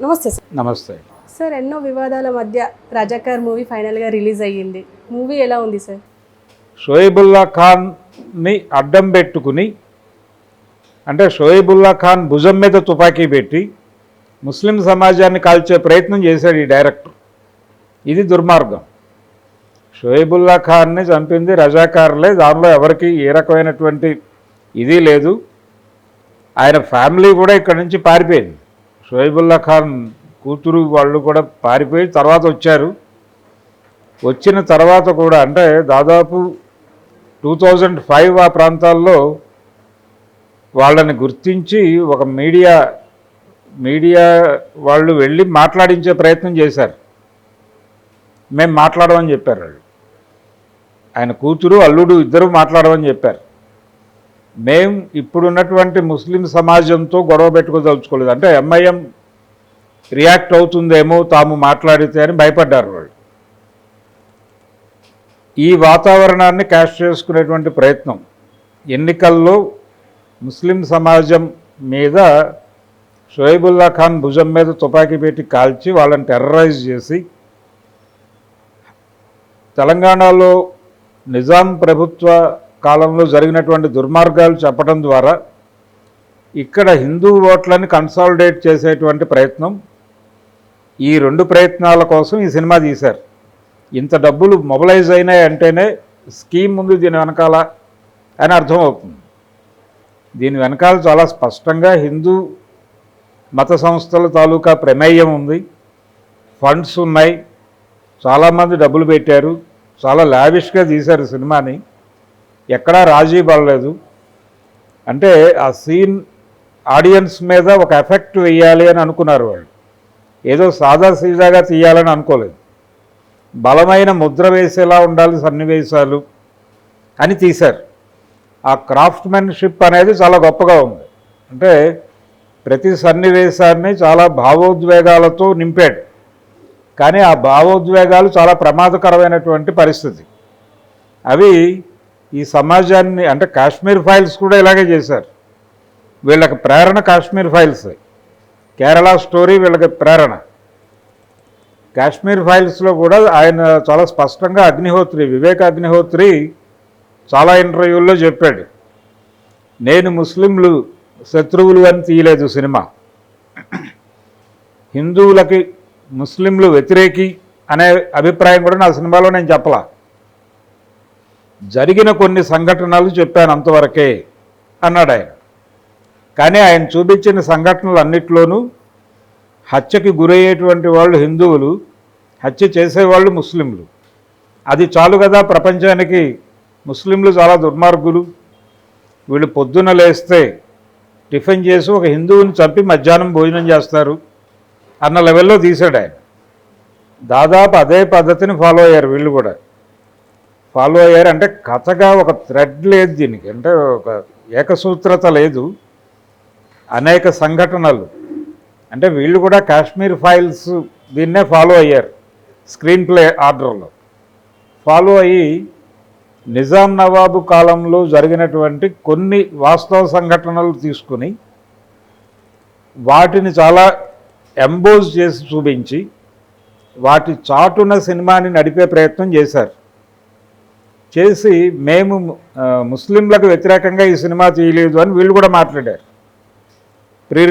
నమస్తే సార్. నమస్తే సార్, ఎన్నో వివాదాల మధ్య రజాకార్ మూవీ ఫైనల్గా రిలీజ్ అయ్యింది. మూవీ ఎలా ఉంది సార్? షోయబుల్లా ఖాన్ని అడ్డం పెట్టుకుని, అంటే షోయబుల్లా ఖాన్ భుజం మీద తుపాకీ పెట్టి ముస్లిం సమాజాన్ని కాల్చే ప్రయత్నం చేశాడు ఈ డైరెక్టర్. ఇది దుర్మార్గం. షోయబుల్లా ఖాన్ని చంపింది రజాకారులే, దానిలో ఎవరికి ఏ రకమైనటువంటి ఇది లేదు. ఆయన ఫ్యామిలీ కూడా ఇక్కడ నుంచి పారిపోయింది. షోయబుల్లా ఖాన్ కూతురు వాళ్ళు కూడా పారిపోయి తర్వాత వచ్చారు. వచ్చిన తర్వాత కూడా అంటే దాదాపు 2005 ఆ ప్రాంతాల్లో వాళ్ళని గుర్తించి ఒక మీడియా వాళ్ళు వెళ్ళి మాట్లాడించే ప్రయత్నం చేశారు. మేము మాట్లాడమని చెప్పారు వాళ్ళు. ఆయన కూతురు అల్లుడు ఇద్దరు మాట్లాడమని చెప్పారు. మేము ఇప్పుడున్నటువంటి ముస్లిం సమాజంతో గొడవ పెట్టుకోదలుచుకోలేదు. అంటే ఎంఐఎం రియాక్ట్ అవుతుందేమో తాము మాట్లాడితే అని భయపడ్డారు వాళ్ళు. ఈ వాతావరణాన్ని క్యాష్ చేసుకునేటువంటి ప్రయత్నం ఎన్నికల్లో ముస్లిం సమాజం మీద షోయబుల్లా ఖాన్ భుజం మీద తుపాకీ పెట్టి కాల్చి వాళ్ళని టెర్రరైజ్ చేసి, తెలంగాణలో నిజాం ప్రభుత్వ కాలంలో జరిగినటువంటి దుర్మార్గాలు చెప్పడం ద్వారా ఇక్కడ హిందూ ఓట్లని కన్సాలిడేట్ చేసేటువంటి ప్రయత్నం, ఈ రెండు ప్రయత్నాల కోసం ఈ సినిమా తీశారు. ఇంత డబ్బులు మొబలైజ్ అయినాయి అంటేనే స్కీమ్ ఉంది దీని వెనకాల అని అర్థమవుతుంది. దీని వెనకాల చాలా స్పష్టంగా హిందూ మత సంస్థల తాలూకా ప్రమేయం ఉంది, ఫండ్స్ ఉన్నాయి, చాలామంది డబ్బులు పెట్టారు, చాలా లావిష్గా తీశారు సినిమాని, ఎక్కడా రాజీ పడలేదు. అంటే ఆ సీన్ ఆడియన్స్ మీద ఒక ఎఫెక్ట్ వేయాలి అని అనుకున్నారు వాళ్ళు. ఏదో సాదా సీదాగా తీయాలని అనుకోలేదు. బలమైన ముద్ర వేసేలా ఉండాలి సన్నివేశాలు అని తీశారు. ఆ క్రాఫ్ట్మెన్షిప్ అనేది చాలా గొప్పగా ఉంది. అంటే ప్రతి సన్నివేశాన్ని చాలా భావోద్వేగాలతో నింపాడు. కానీ ఆ భావోద్వేగాలు చాలా ప్రమాదకరమైనటువంటి పరిస్థితి. అవి ఈ సమాజాన్ని, అంటే కాశ్మీర్ ఫైల్స్ కూడా ఇలాగే చేశారు. వీళ్ళకి ప్రేరణ కాశ్మీర్ ఫైల్స్, కేరళ స్టోరీ వీళ్ళకి ప్రేరణ. కాశ్మీర్ ఫైల్స్లో కూడా ఆయన చాలా స్పష్టంగా వివేక్ అగ్నిహోత్రి చాలా ఇంటర్వ్యూల్లో చెప్పాడు, నేను ముస్లింలు శత్రువులు అని తీయలేదు సినిమా, హిందువులకి ముస్లింలు వ్యతిరేకి అనే అభిప్రాయం కూడా నా సినిమాలో నేను చెప్పలా, జరిగిన కొన్ని సంఘటనలు చెప్పాను అంతవరకే అన్నాడు ఆయన. కానీ ఆయన చూపించిన సంఘటనలు అన్నిట్లోనూ హత్యకి గురయ్యేటువంటి వాళ్ళు హిందువులు, హత్య చేసేవాళ్ళు ముస్లింలు. అది చాలు కదా ప్రపంచానికి ముస్లింలు చాలా దుర్మార్గులు, వీళ్ళు పొద్దున లేస్తే టిఫిన్ చేసి ఒక హిందువుని చంపి మధ్యాహ్నం భోజనం చేస్తారు అన్న లెవెల్లో తీశాడు ఆయన. దాదాపు అదే పద్ధతిని ఫాలో అయ్యారు వీళ్ళు కూడా. ఫాలో అయ్యారు అంటే కథగా ఒక థ్రెడ్ లేదు దీనికి, అంటే ఒక ఏకసూత్రత లేదు, అనేక సంఘటనలు. అంటే వీళ్ళు కూడా కాశ్మీర్ ఫైల్స్ దీన్నే ఫాలో అయ్యారు. స్క్రీన్ ప్లే ఆర్డర్లో ఫాలో అయ్యి నిజాం నవాబు కాలంలో జరిగినటువంటి కొన్ని వాస్తవ సంఘటనలు తీసుకుని వాటిని చాలా ఎంబోజ్ చేసి చూపించి వాటి చాటున సినిమాని నడిపే ప్రయత్నం చేశారు. చేసి మేము ముస్లింలకు వ్యతిరేకంగా ఈ సినిమా తీయలేదు అని వీళ్ళు కూడా మాట్లాడారు. ప్రీ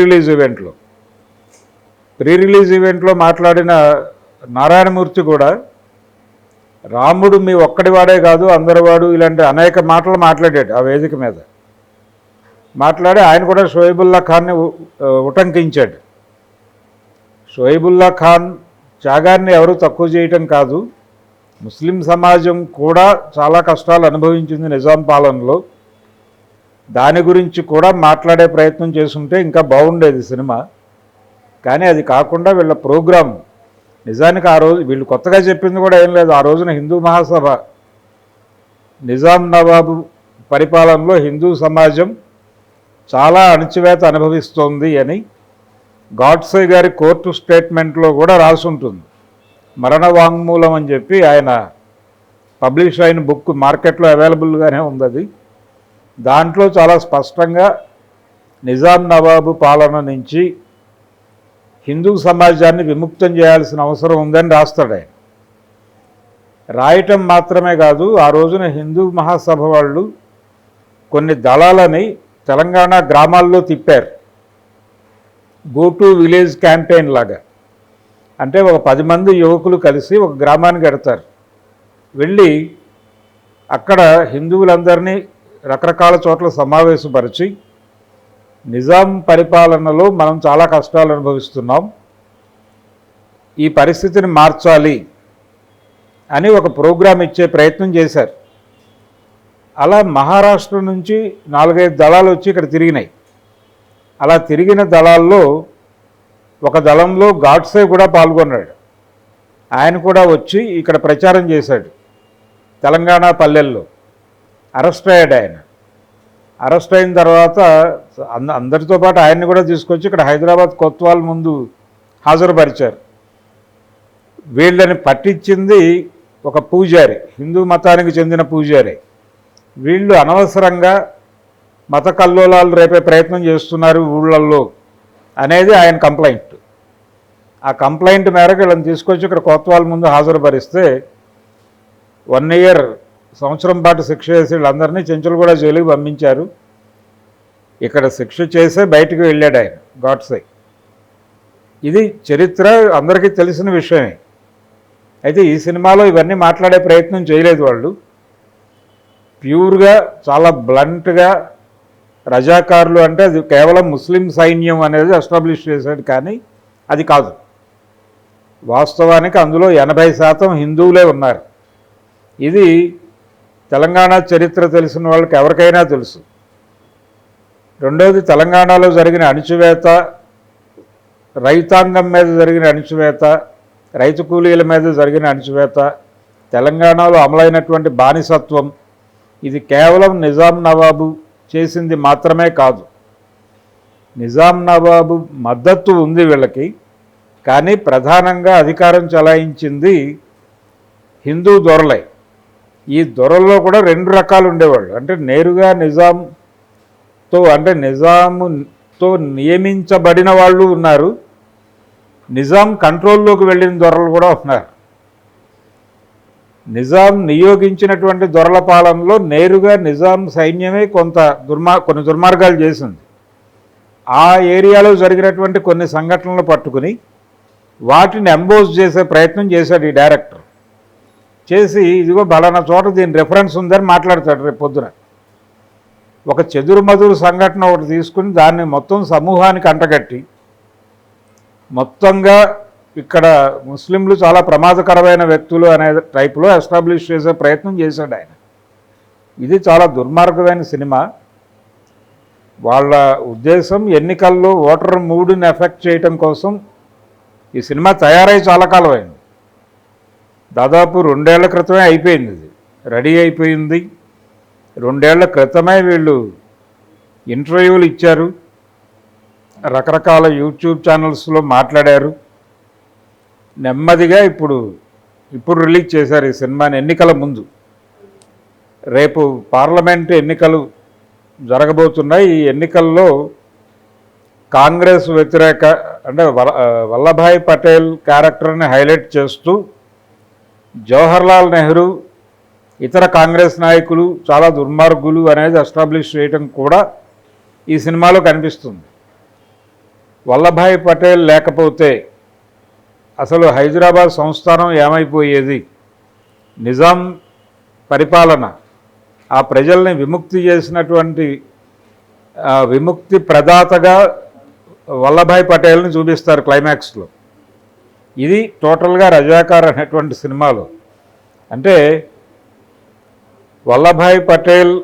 రిలీజ్ ఈవెంట్లో మాట్లాడిన నారాయణమూర్తి కూడా రాముడు మీ ఒక్కడివాడే కాదు అందరివాడు ఇలాంటి అనేక మాటలు మాట్లాడాడు ఆ వేదిక మీద. మాట్లాడి ఆయన కూడా షోయబుల్లా ఖాన్ని ఉటంకించాడు. షోయబుల్లా ఖాన్ త్యాగాన్ని ఎవరు తక్కువ చేయటం కాదు, ముస్లిం సమాజం కూడా చాలా కష్టాలు అనుభవించింది నిజాం పాలనలో, దాని గురించి కూడా మాట్లాడే ప్రయత్నం చేసుంటే ఇంకా బాగుండేది సినిమా. కానీ అది కాకుండా వీళ్ళ ప్రోగ్రాం, నిజానికి ఆ రోజు వీళ్ళు కొత్తగా చెప్పింది కూడా ఏం లేదు. ఆ రోజున హిందూ మహాసభ, నిజాం నవాబు పరిపాలనలో హిందూ సమాజం చాలా అణచివేత అనుభవిస్తోంది అని గాడ్సే గారి కోర్టు స్టేట్మెంట్లో కూడా రాసి ఉంటుంది. మరణ వాంగ్మూలం అని చెప్పి ఆయన పబ్లిష్ అయిన బుక్ మార్కెట్లో అవైలబుల్గానే ఉంది. అది దాంట్లో చాలా స్పష్టంగా నిజాం నవాబు పాలన నుంచి హిందూ సమాజాన్ని విముక్తం చేయాల్సిన అవసరం ఉందని రాస్తాడు ఆయన. రాయటం మాత్రమే కాదు, ఆ రోజున హిందూ మహాసభ వాళ్ళు కొన్ని దళాలని తెలంగాణ గ్రామాల్లో తిప్పారు. గో టు విలేజ్ క్యాంపెయిన్ లాగా. అంటే ఒక 10 మంది యువకులు కలిసి ఒక గ్రామానికి వెడతారు. వెళ్ళి అక్కడ హిందువులందరినీ రకరకాల చోట్ల సమావేశపరిచి, నిజాం పరిపాలనలో మనం చాలా కష్టాలు అనుభవిస్తున్నాం, ఈ పరిస్థితిని మార్చాలి అని ఒక ప్రోగ్రాం ఇచ్చే ప్రయత్నం చేశారు. అలా మహారాష్ట్ర నుంచి 4-5 దళాలు వచ్చి ఇక్కడ తిరిగినాయి. అలా తిరిగిన దళాల్లో ఒక దళంలో గాడ్సే కూడా పాల్గొన్నాడు. ఆయన కూడా వచ్చి ఇక్కడ ప్రచారం చేశాడు తెలంగాణ పల్లెల్లో. అరెస్ట్ అయ్యాడు ఆయన. అరెస్ట్ అయిన తర్వాత అందరితో పాటు ఆయన్ని కూడా తీసుకొచ్చి ఇక్కడ హైదరాబాద్ కొత్వాల్ ముందు హాజరుపరిచారు. వీళ్ళని పట్టించింది ఒక పూజారి, హిందూ మతానికి చెందిన పూజారి. వీళ్ళు అనవసరంగా మత కల్లోలాలు రేపే ప్రయత్నం చేస్తున్నారు ఊళ్ళల్లో అనేది ఆయన కంప్లైంట్. ఆ కంప్లైంట్ మేరకు వీళ్ళని తీసుకొచ్చి ఇక్కడ కొత్వాల్ ముందు హాజరుపరిస్తే 1 ఇయర్, సంవత్సరం పాటు శిక్ష చేసి వీళ్ళందరినీ చెంచులగూడ జైలుకి పంపించారు. ఇక్కడ శిక్ష చేసే బయటకు వెళ్ళాడు ఆయన, గాడ్సే. ఇది చరిత్ర అందరికీ తెలిసిన విషయమే. అయితే ఈ సినిమాలో ఇవన్నీ మాట్లాడే ప్రయత్నం చేయలేదు వాళ్ళు. ప్యూర్గా చాలా బ్లంట్గా రజాకారులు అంటే అది కేవలం ముస్లిం సైన్యం అనేది ఎస్టాబ్లిష్ చేశాడు, కానీ అది కాదు. వాస్తవానికి అందులో 80% హిందువులే ఉన్నారు. ఇది తెలంగాణ చరిత్ర తెలిసిన వాళ్ళకి ఎవరికైనా తెలుసు. రెండవది, తెలంగాణలో జరిగిన అణిచివేత, రైతాంగం మీద జరిగిన అణిచివేత, రైతు కూలీల మీద జరిగిన అణిచివేత, తెలంగాణలో అమలైనటువంటి బానిసత్వం, ఇది కేవలం నిజాం నవాబు చేసింది మాత్రమే కాదు. నిజాం నవాబు మద్దతు ఉంది వీళ్ళకి, కానీ ప్రధానంగా అధికారం చెలాయించింది హిందూ దొరలే. ఈ దొరల్లో కూడా 2 రకాలు ఉండేవాళ్ళు. అంటే నేరుగా నిజాంతో, అంటే నిజాముతో నియమించబడిన వాళ్ళు ఉన్నారు, నిజాం కంట్రోల్లోకి వెళ్ళిన దొరలు కూడా ఉన్నారు. నిజాం నియోగించినటువంటి దొరల పాలనలో నేరుగా నిజాం సైన్యమే కొన్ని దుర్మార్గాలు చేసింది. ఆ ఏరియాలో జరిగినటువంటి కొన్ని సంఘటనలు పట్టుకుని వాటిని ఎంబోజ్ చేసే ప్రయత్నం చేశాడు ఈ డైరెక్టర్. చేసి ఇదిగో బలానా చోట దీని రెఫరెన్స్ ఉందని మాట్లాడతాడు రేపు పొద్దున. ఒక చెదురుమదురు సంఘటన ఒకటి తీసుకుని దాన్ని మొత్తం సమూహానికి అంటగట్టి మొత్తంగా ఇక్కడ ముస్లింలు చాలా ప్రమాదకరమైన వ్యక్తులు అనే టైపులో ఎస్టాబ్లిష్ చేసే ప్రయత్నం చేశాడు ఆయన. ఇది చాలా దుర్మార్గమైన సినిమా. వాళ్ళ ఉద్దేశం ఎన్నికల్లో ఓటర్ మూడ్ని ఎఫెక్ట్ చేయటం కోసం ఈ సినిమా తయారై చాలా కాలం అయింది. దాదాపు 2 ఏళ్ల క్రితమే అయిపోయింది. ఇది రెడీ అయిపోయింది. 2 ఏళ్ల క్రితమే వీళ్ళు ఇంటర్వ్యూలు ఇచ్చారు, రకరకాల యూట్యూబ్ ఛానల్స్లో మాట్లాడారు. నెమ్మదిగా ఇప్పుడు రిలీజ్ చేశారు ఈ సినిమాని ఎన్నికల ముందు. రేపు పార్లమెంటు ఎన్నికలు జరగబోతున్నాయి. ఈ ఎన్నికల్లో కాంగ్రెస్ వ్యతిరేక, అంటే వల్లభాయ్ పటేల్ క్యారెక్టర్ని హైలైట్ చేస్తూ జవహర్లాల్ నెహ్రూ, ఇతర కాంగ్రెస్ నాయకులు చాలా దుర్మార్గులు అనేది ఎస్టాబ్లిష్ చేయడం కూడా ఈ సినిమాలో కనిపిస్తుంది. వల్లభాయ్ పటేల్ లేకపోతే అసలు హైదరాబాద్ సంస్థానం ఏమైపోయేది, నిజాం పరిపాలన, ఆ ప్రజల్ని విముక్తి చేసినటువంటి విముక్తి ప్రదాతగా వల్లభాయ్ పటేల్ని చూపిస్తారు క్లైమాక్స్లో. ఇది టోటల్గా రజాకార్ అనేటువంటి సినిమాలో. అంటే వల్లభాయ్ పటేల్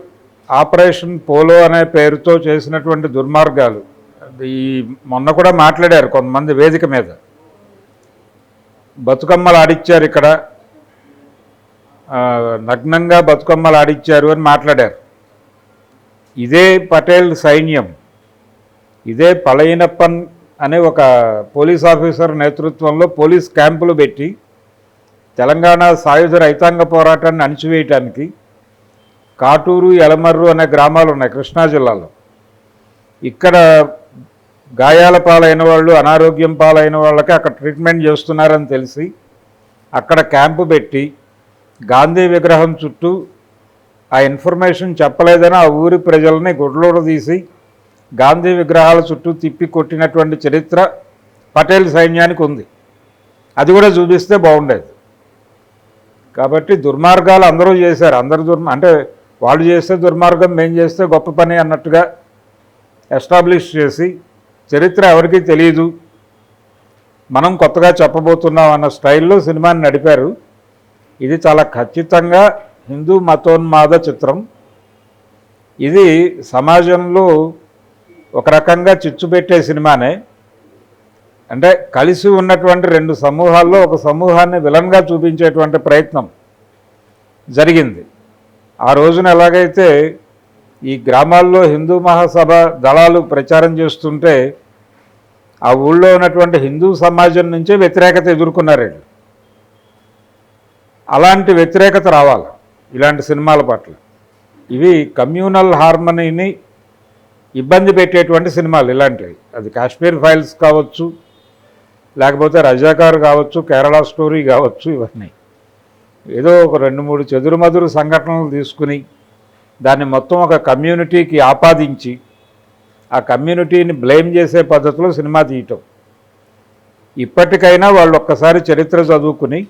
ఆపరేషన్ పోలో అనే పేరుతో చేసినటువంటి దుర్మార్గాలు, ఈ మొన్న కూడా మాట్లాడారు కొంతమంది వేదిక మీద. బతుకమ్మలు ఆడిచ్చారు, ఇక్కడ నగ్నంగా బతుకమ్మలు ఆడిచ్చారు అని మాట్లాడారు. ఇదే పటేల్ సైన్యం, ఇదే పళైనప్పన్ అనే ఒక పోలీస్ ఆఫీసర్ నేతృత్వంలో పోలీస్ క్యాంపులు పెట్టి తెలంగాణ సాయుధ రైతాంగ పోరాటాన్ని అణిచివేయటానికి కాటూరు, యలమర్రు అనే గ్రామాలు ఉన్నాయి కృష్ణా జిల్లాలో. ఇక్కడ గాయాల పాలైన వాళ్ళు, అనారోగ్యం పాలైన వాళ్ళకి అక్కడ ట్రీట్మెంట్ చేస్తున్నారని తెలిసి అక్కడ క్యాంపు పెట్టి గాంధీ విగ్రహం చుట్టూ ఆ ఇన్ఫర్మేషన్ చెప్పలేదని ఆ ఊరి ప్రజల్ని గుడ్లోడు తీసి గాంధీ విగ్రహాల చుట్టూ తిప్పి కొట్టినటువంటి చరిత్ర పటేల్ సైన్యానికి ఉంది. అది కూడా చూపిస్తే బాగుండేది. కాబట్టి దుర్మార్గాలు అందరూ చేశారు. అంటే వాళ్ళు చేస్తే దుర్మార్గం, మేము చేస్తే గొప్ప పని అన్నట్టుగా ఎస్టాబ్లిష్ చేసి చరిత్ర ఎవరికీ తెలియదు, మనం కొత్తగా చెప్పబోతున్నాం అన్న స్టైల్లో సినిమాని నడిపారు. ఇది చాలా ఖచ్చితంగా హిందూ మతోన్మాద చిత్రం. ఇది సమాజంలో ఒక రకంగా చిచ్చు పెట్టే సినిమానే. అంటే కలిసి ఉన్నటువంటి రెండు సమూహాల్లో ఒక సమూహాన్ని విలన్గా చూపించేటువంటి ప్రయత్నం జరిగింది. ఆ రోజున ఎలాగైతే ఈ గ్రామాల్లో హిందూ మహాసభ దళాలు ప్రచారం చేస్తుంటే ఆ ఊళ్ళో ఉన్నటువంటి హిందూ సమాజం నుంచే వ్యతిరేకత ఎదుర్కొన్నారు. అలాంటి వ్యతిరేకత రావాలి ఇలాంటి సినిమాల పట్ల. ఇవి కమ్యూనల్ హార్మనీని ఇబ్బంది పెట్టేటువంటి సినిమాలు ఇలాంటివి. అది కాశ్మీర్ ఫైల్స్ కావచ్చు, లేకపోతే రజాకార్ కావచ్చు, కేరళ స్టోరీ కావచ్చు. ఇవన్నీ ఏదో ఒక 2-3 చెదురుమదురు సంఘటనలు తీసుకుని దాన్ని మొత్తం ఒక కమ్యూనిటీకి ఆపాదించి ఆ కమ్యూనిటీని బ్లేమ్ చేసే పద్ధతిలో సినిమా తీయటం. ఇప్పటికైనా వాళ్ళు ఒక్కసారి చరిత్ర చదువుకుని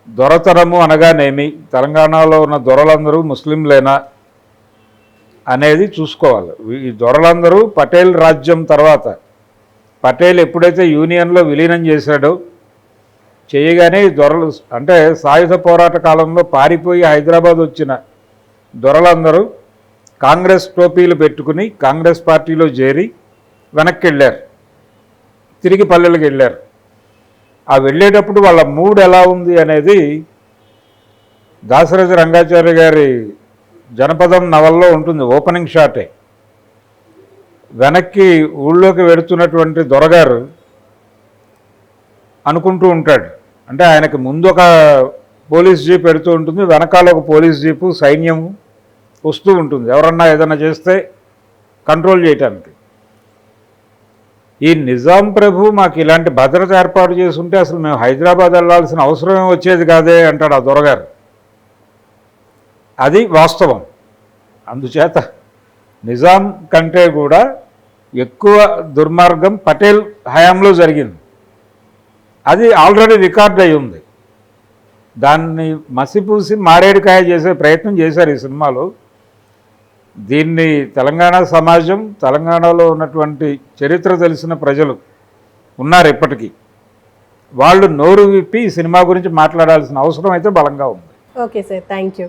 దొరతనము అనగానేమి, తెలంగాణలో ఉన్న దొరలందరూ ముస్లింలేనా అనేది చూసుకోవాలి. ఈ దొరలందరూ పటేల్ రాజ్యం తర్వాత, పటేల్ ఎప్పుడైతే యూనియన్లో విలీనం చేశాడో చేయగానే దొరలు అంటే సాయుధ పోరాట కాలంలో పారిపోయి హైదరాబాద్ వచ్చిన దొరలందరూ కాంగ్రెస్ టోపీలు పెట్టుకుని కాంగ్రెస్ పార్టీలో చేరి వెనక్కి వెళ్ళారు, తిరిగి పల్లెలకు వెళ్ళారు. ఆ వెళ్ళేటప్పుడు వాళ్ళ మూడ్ ఎలా ఉంది అనేది దాశరథి రంగాచార్య గారి జనపదం నవల్లో ఉంటుంది. ఓపెనింగ్ షాటే వెనక్కి ఊళ్ళోకి వెడుతున్నటువంటి దొరగారు అనుకుంటూ ఉంటాడు. అంటే ఆయనకి ముందు ఒక పోలీస్ జీప్ పెడుతూ ఉంటుంది, వెనకాల ఒక పోలీస్ జీపు సైన్యము వస్తూ ఉంటుంది ఎవరన్నా ఏదైనా చేస్తే కంట్రోల్ చేయటానికి. ఈ నిజాం ప్రభు మాకు ఇలాంటి భద్రత ఏర్పాటు చేసుంటే అసలు మేము హైదరాబాద్ వెళ్ళాల్సిన అవసరమే వచ్చేది కాదే అంటాడు ఆ దొరగారు. అది వాస్తవం. అందుచేత నిజాం కంటే కూడా ఎక్కువ దుర్మార్గం పటేల్ హయాంలో జరిగింది. అది ఆల్రెడీ రికార్డ్ అయి ఉంది. దాన్ని మసిపూసి మారేడుకాయ చేసే ప్రయత్నం చేశారు ఈ సినిమాలో. దీన్ని తెలంగాణ సమాజం, తెలంగాణలో ఉన్నటువంటి చరిత్ర తెలిసిన ప్రజలు ఉన్నారు ఇప్పటికీ, వాళ్ళు నోరు విప్పి ఈ సినిమా గురించి మాట్లాడాల్సిన అవసరం అయితే బలంగా ఉంది. Okay sir, thank you.